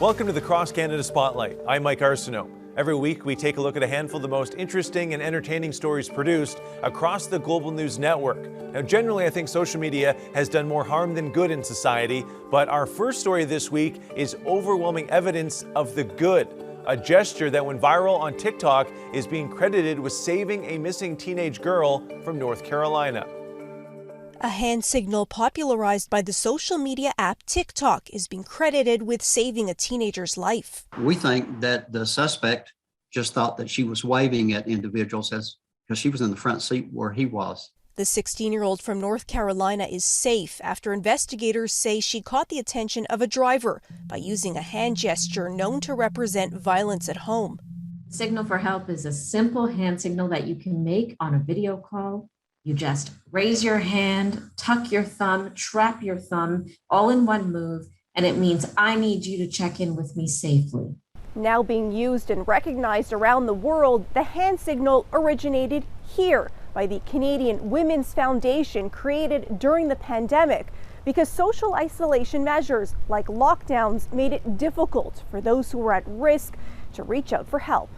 Welcome to the Cross Canada Spotlight. I'm Mike Arsenault. Every week we take a look at a handful of the most interesting and entertaining stories produced across the Global News Network. Now generally I think social media has done more harm than good in society, but our first story this week is overwhelming evidence of the good. A gesture that went viral on TikTok is being credited with saving a missing teenage girl from North Carolina. A hand signal popularized by the social media app TikTok is being credited with saving a teenager's life. We think that the suspect just thought that she was waving at individuals because she was in the front seat where he was. The 16-year-old from North Carolina is safe after investigators say she caught the attention of a driver by using a hand gesture known to represent violence at home. Signal for help is a simple hand signal that you can make on a video call. You just raise your hand, tuck your thumb, trap your thumb, all in one move, and it means I need you to check in with me safely. Now being used and recognized around the world, the hand signal originated here by the Canadian Women's Foundation, created during the pandemic because social isolation measures like lockdowns made it difficult for those who were at risk to reach out for help.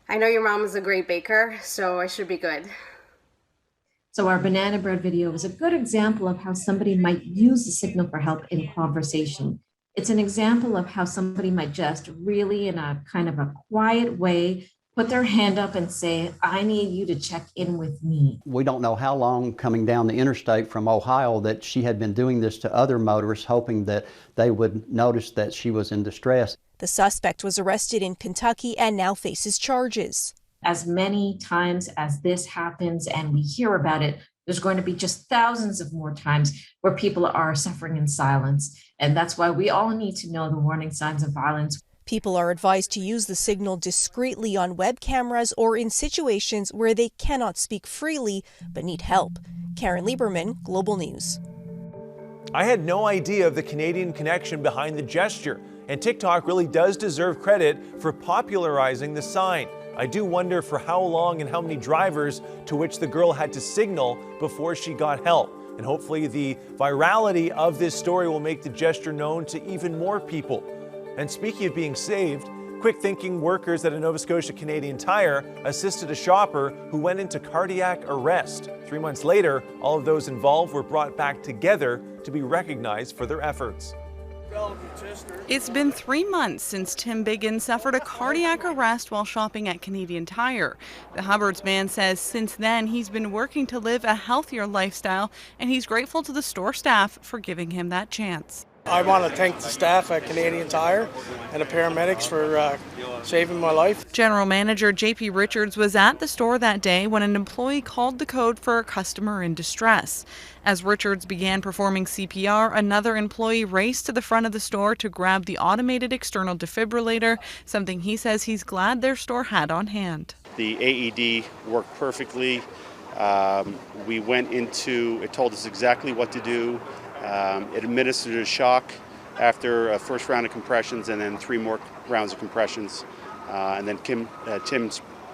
I know your mom is a great baker, so I should be good. So our banana bread video is a good example of how somebody might use the signal for help in conversation. It's an example of how somebody might just really, in a kind of a quiet way, put their hand up and say, I need you to check in with me. We don't know how long coming down the interstate from Ohio that she had been doing this to other motorists, hoping that they would notice that she was in distress. The suspect was arrested in Kentucky and now faces charges. As many times as this happens and we hear about it, there's going to be just thousands of more times where people are suffering in silence. And that's why we all need to know the warning signs of violence. People are advised to use the signal discreetly on web cameras or in situations where they cannot speak freely but need help. Karen Lieberman, Global News. I had no idea of the Canadian connection behind the gesture, and TikTok really does deserve credit for popularizing the sign. I do wonder for how long and how many drivers to which the girl had to signal before she got help. And hopefully the virality of this story will make the gesture known to even more people. And speaking of being saved, quick-thinking workers at a Nova Scotia Canadian Tire assisted a shopper who went into cardiac arrest. 3 months later, all of those involved were brought back together to be recognized for their efforts. It's been 3 months since Tim Biggin suffered a cardiac arrest while shopping at Canadian Tire. The Hubbards man says since then he's been working to live a healthier lifestyle, and he's grateful to the store staff for giving him that chance. I want to thank the staff at Canadian Tire and the paramedics for saving my life. General Manager JP Richards was at the store that day when an employee called the code for a customer in distress. As Richards began performing CPR, another employee raced to the front of the store to grab the automated external defibrillator, something he says he's glad their store had on hand. The AED worked perfectly. We went into, it told us exactly what to do. It administered a shock after a first round of compressions and then 3 more rounds of compressions. And then Tim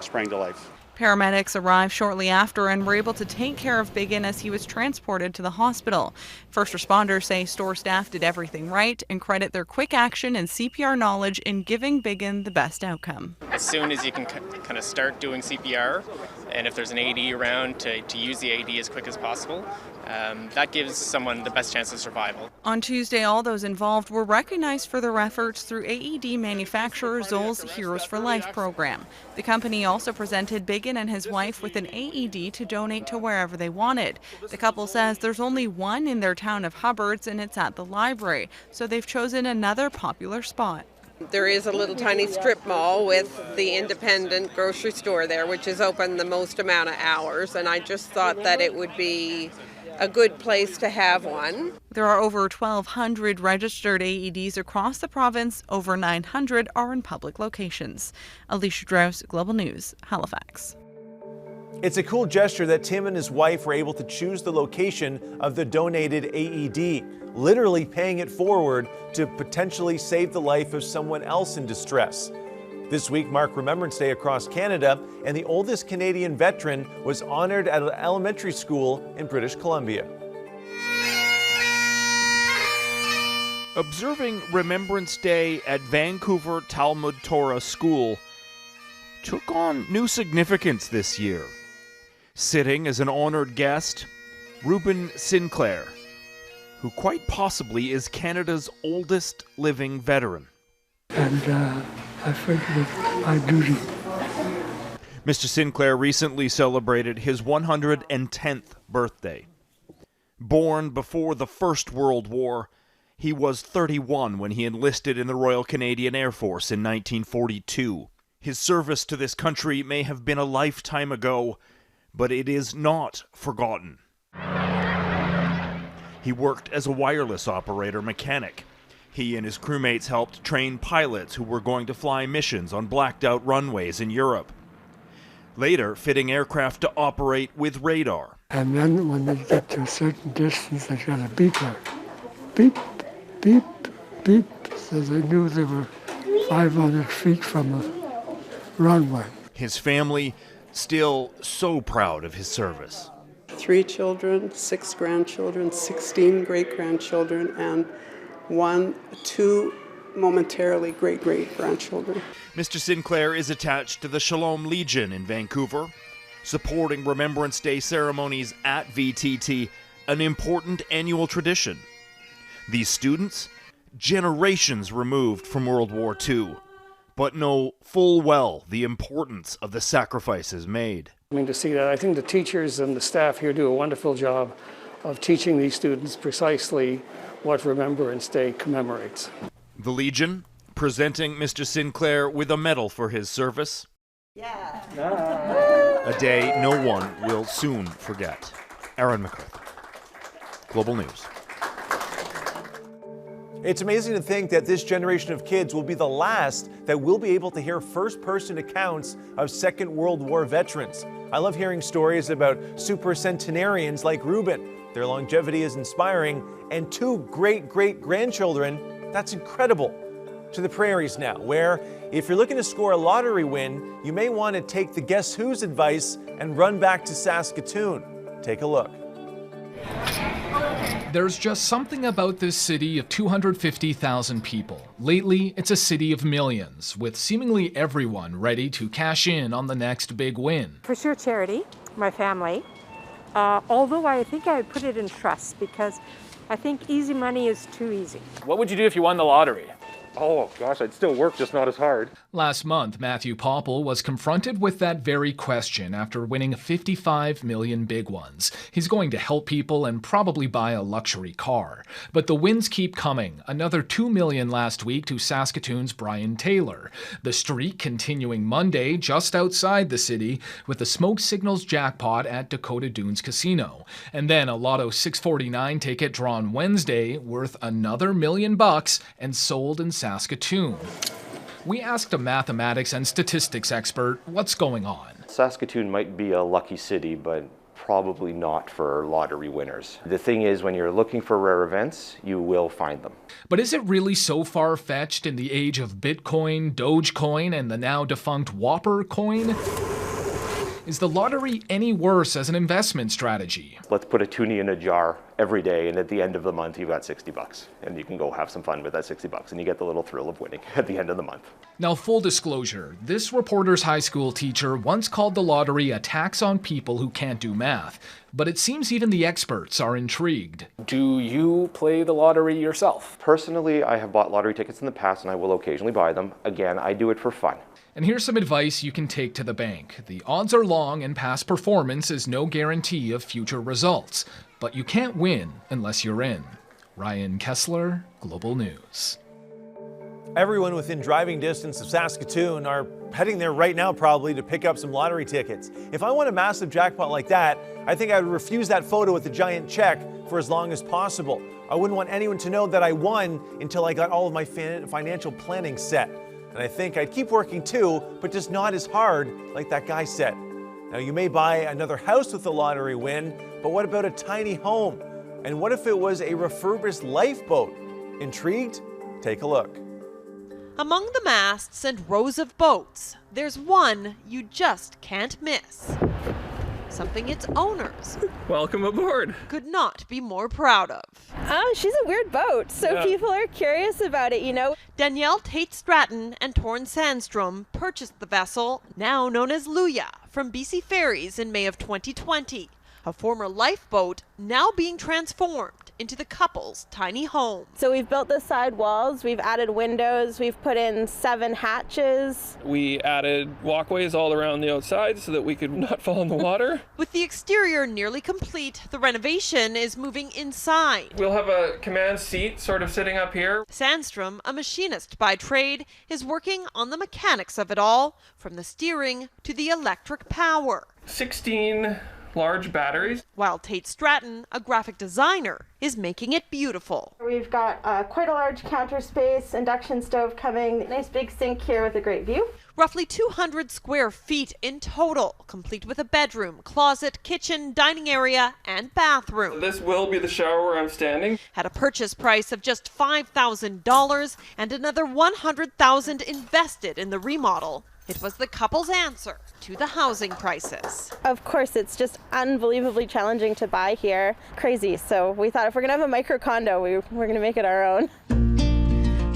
sprang to life. Paramedics arrived shortly after and were able to take care of Biggin as he was transported to the hospital. First responders say store staff did everything right and credit their quick action and CPR knowledge in giving Biggin the best outcome. As soon as you can kind of start doing CPR, and if there's an AED around, to use the AED as quick as possible, that gives someone the best chance of survival. On Tuesday, all those involved were recognized for their efforts through AED manufacturer Zoll's Heroes for Life program. The company also presented Biggin and his wife with an AED to donate to wherever they wanted. The couple says there's only one in their town of Hubbards, and it's at the library, so they've chosen another popular spot. There is a little tiny strip mall with the independent grocery store there, which is open the most amount of hours, and I just thought that it would be a good place to have one. There are over 1,200 registered AEDs across the province. Over 900 are in public locations. Alicia Drous, Global News, Halifax. It's a cool gesture that Tim and his wife were able to choose the location of the donated AED, literally paying it forward to potentially save the life of someone else in distress. This week marked Remembrance Day across Canada, and the oldest Canadian veteran was honored at an elementary school in British Columbia. Observing Remembrance Day at Vancouver Talmud Torah School took on new significance this year. Sitting as an honored guest, Reuben Sinclair, who quite possibly is Canada's oldest living veteran. And I think it's my duty. Mr. Sinclair recently celebrated his 110th birthday. Born before the First World War, he was 31 when he enlisted in the Royal Canadian Air Force in 1942. His service to this country may have been a lifetime ago, but it is not forgotten. He worked as a wireless operator mechanic. He and his crewmates helped train pilots who were going to fly missions on blacked-out runways in Europe. Later, fitting aircraft to operate with radar. And then when they get to a certain distance, they got a beeper. Beep, beep, beep. So they knew they were 500 feet from the runway. His family still so proud of his service. 3 children, 6 grandchildren, 16 great-grandchildren, and 2 momentarily great-great-grandchildren. Mr. Sinclair is attached to the Shalom Legion in Vancouver, supporting Remembrance Day ceremonies at VTT, an important annual tradition. These students, generations removed from World War II, but know full well the importance of the sacrifices made. I mean, to see that, I think the teachers and the staff here do a wonderful job of teaching these students precisely what Remembrance Day commemorates. The Legion presenting Mr. Sinclair with a medal for his service. Yeah. A day no one will soon forget. Aaron McCarthy, Global News. It's amazing to think that this generation of kids will be the last that will be able to hear first-person accounts of Second World War veterans. I love hearing stories about super-centenarians like Reuben. Their longevity is inspiring, and 2 great-great-grandchildren. That's incredible. To the prairies now, where if you're looking to score a lottery win, you may want to take the Guess Who's advice and run back to Saskatoon. Take a look. There's just something about this city of 250,000 people. Lately, it's a city of millions, with seemingly everyone ready to cash in on the next big win. For sure charity, my family. Although I think I would put it in trust because I think easy money is too easy. What would you do if you won the lottery? Oh gosh, I'd still work, just not as hard. Last month, Matthew Popple was confronted with that very question after winning 55 million big ones. He's going to help people and probably buy a luxury car. But the wins keep coming. Another 2 million last week to Saskatoon's Brian Taylor. The streak continuing Monday just outside the city with the Smoke Signals jackpot at Dakota Dunes Casino. And then a Lotto 649 ticket drawn Wednesday worth another $1 million and sold in Saskatoon. We asked a mathematics and statistics expert what's going on. Saskatoon might be a lucky city, but probably not for lottery winners. The thing is, when you're looking for rare events, you will find them. But is it really so far-fetched in the age of Bitcoin, Dogecoin, and the now defunct Whopper coin? Is the lottery any worse as an investment strategy? Let's put a toonie in a jar every day, and at the end of the month, you've got $60. And you can go have some fun with that $60, and you get the little thrill of winning at the end of the month. Now, full disclosure, this Reporter's high school teacher once called the lottery a tax on people who can't do math. But it seems even the experts are intrigued. Do you play the lottery yourself? Personally, I have bought lottery tickets in the past, and I will occasionally buy them. Again, I do it for fun. And here's some advice you can take to the bank. The odds are long and past performance is no guarantee of future results. But you can't win unless you're in. Ryan Kessler, Global News. Everyone within driving distance of Saskatoon are heading there right now probably to pick up some lottery tickets. If I won a massive jackpot like that, I think I would refuse that photo with the giant check for as long as possible. I wouldn't want anyone to know that I won until I got all of my financial planning set. And I think I'd keep working too, but just not as hard like that guy said. Now you may buy another house with the lottery win, but what about a tiny home? And what if it was a refurbished lifeboat? Intrigued? Take a look. Among the masts and rows of boats, there's one you just can't miss. something its owners Welcome aboard. could not be more proud of. She's a weird boat, so people are curious about it, you know. Danielle Tate Stratton and Torn Sandstrom purchased the vessel, now known as Luya, from BC Ferries in May of 2020. A former lifeboat now being transformed into the couple's tiny home. So we've built the side walls, we've added windows, we've put in 7 hatches. We added walkways all around the outside so that we could not fall in the water. With the exterior nearly complete, the renovation is moving inside. We'll have a command seat sort of sitting up here. Sandstrom, a machinist by trade, is working on the mechanics of it all, from the steering to the electric power. 16 large batteries. While Tate Stratton, a graphic designer, is making it beautiful. We've got quite a large counter space, induction stove coming, nice big sink here with a great view. Roughly 200 square feet in total, complete with a bedroom, closet, kitchen, dining area, and bathroom. This will be the shower where I'm standing. At a purchase price of just $5,000 and another $100,000 invested in the remodel, it was the couple's answer to the housing crisis. Of course, it's just unbelievably challenging to buy here. Crazy. So we thought if we're going to have a micro condo, we're going to make it our own.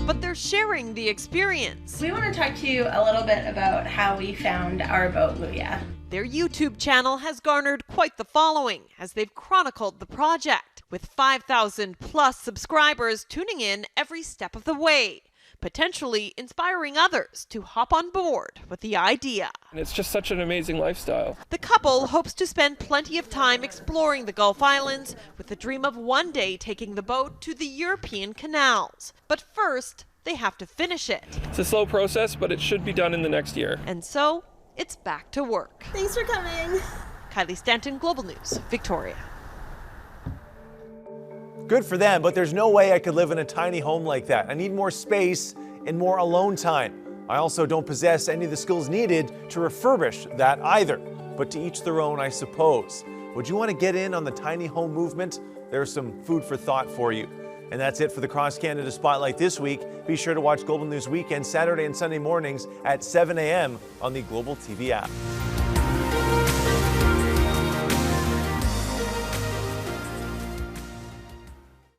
But they're sharing the experience. We want to talk to you a little bit about how we found our boat, Luya. Their YouTube channel has garnered quite the following as they've chronicled the project, with 5,000 plus subscribers tuning in every step of the way, potentially inspiring others to hop on board with the idea. And it's just such an amazing lifestyle. The couple hopes to spend plenty of time exploring the Gulf Islands with the dream of one day taking the boat to the European canals. But first, they have to finish it. It's a slow process, but it should be done in the next year. And so, it's back to work. Thanks for coming. Kylie Stanton, Global News, Victoria. Good for them, but there's no way I could live in a tiny home like that. I need more space and more alone time. I also don't possess any of the skills needed to refurbish that either. But to each their own, I suppose. Would you want to get in on the tiny home movement? There's some food for thought for you. And that's it for the Cross Canada Spotlight this week. Be sure to watch Global News Weekend Saturday and Sunday mornings at 7 a.m. on the Global TV app.